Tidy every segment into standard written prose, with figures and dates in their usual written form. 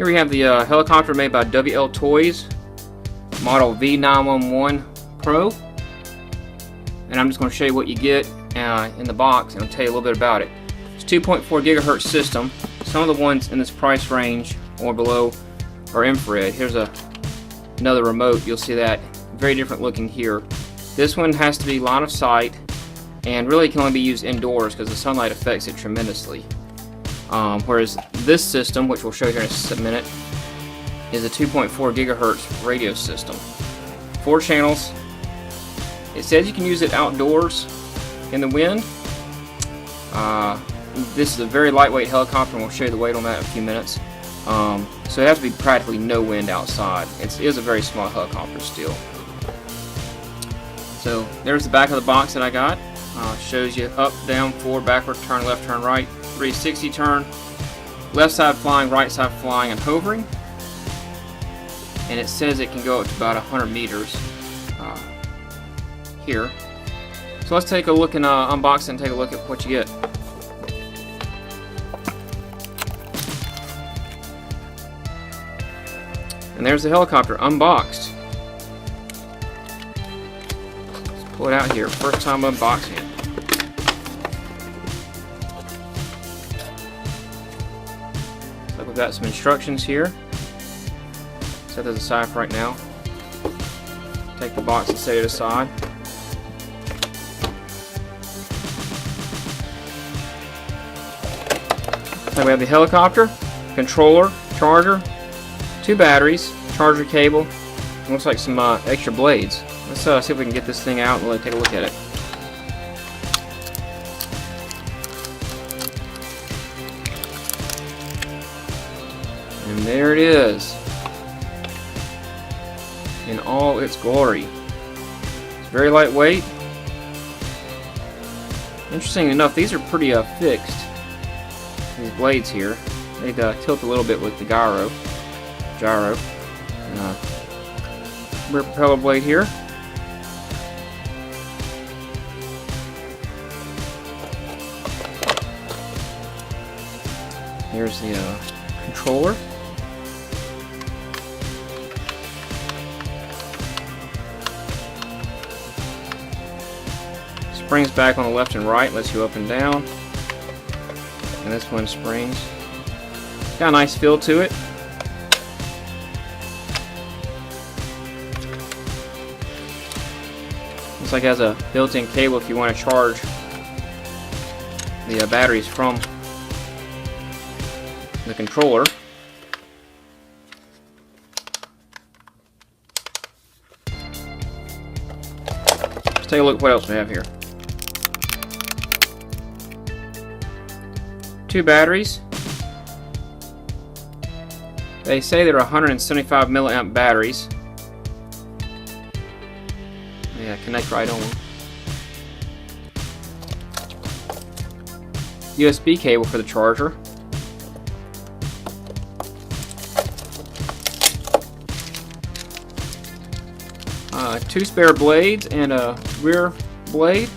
Here we have the helicopter made by WL Toys, model V911-Pro. And I'm just going to show you what you get in the box, and I'll tell you a little bit about it. It's a 2.4 gigahertz system. Some of the ones in this price range or below are infrared. Here's another remote. You'll see that very different looking here. This one has to be line of sight and really can only be used indoors because the sunlight affects it tremendously. Whereas this system, which we'll show you here in a minute, is a 2.4 gigahertz radio system. 4 channels. It says you can use it outdoors in the wind. This is a very lightweight helicopter, and we'll show you the weight on that in a few minutes. So it has to be practically no wind outside. It is a very small helicopter still. So there's the back of the box that I got. Shows you up, down, forward, backward, turn left, turn right, 360 turn, left side flying, right side flying, and hovering. And it says it can go up to about 100 meters here. So let's take a look and unbox it and take a look at what you get. And there's the helicopter unboxed. Let's pull it out here. First time unboxing it. So we've got some instructions here. Set those aside for right now. Take the box and set it aside. So we have the helicopter, controller, charger, 2 batteries, charger cable, and looks like some extra blades. Let's see if we can get this thing out and take a look at it. And there it is, in all its glory. It's very lightweight. Interesting enough, these are pretty fixed. These blades here, they tilt a little bit with the gyro. Rear propeller blade here. Here's the controller. Springs back on the left and right, lets you up and down. And this one springs. Got a nice feel to it. Looks like it has a built-in cable if you want to charge the batteries from the controller. Let's take a look at what else we have here. 2 batteries. They say they're 175 milliamp batteries. Yeah, connect right on. USB cable for the charger. Two spare blades and a rear blade.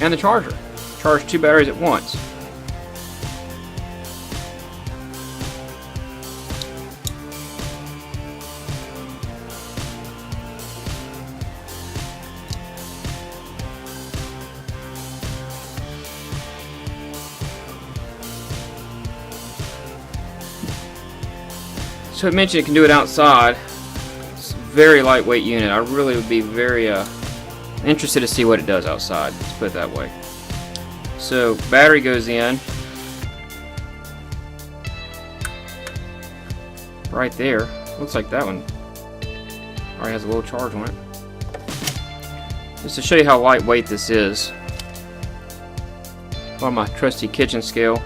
And the charger. Charge 2 batteries at once. So it mentioned it can do it outside. It's a very lightweight unit. I really would be very interested to see what it does outside. Let's put it that way. So battery goes in right there. Looks like that one already has a little charge on it. Just to show you how lightweight this is, on my trusty kitchen scale.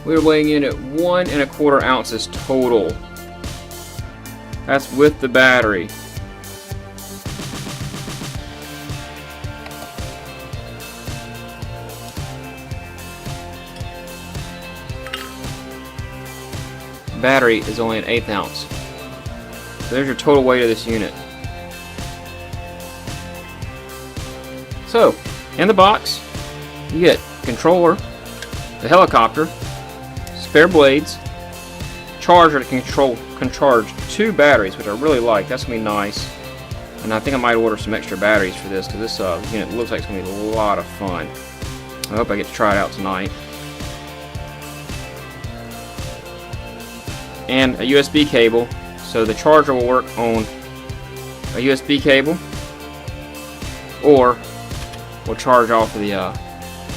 We're weighing in at 1 1/4 ounces total. That's with the battery. Battery is only an 1/8 ounce. So there's your total weight of this unit. So, in the box, you get controller, the helicopter, spare blades, charger that can charge 2 batteries, which I really like. That's gonna be nice. And I think I might order some extra batteries for this because this unit looks like it's gonna be a lot of fun. I hope I get to try it out tonight. And a USB cable, so the charger will work on a USB cable, or will charge off of the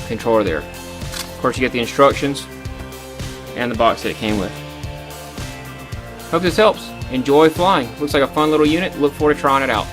controller there. Of course, you get the instructions and the box that it came with. Hope this helps. Enjoy flying. Looks like a fun little unit. Look forward to trying it out.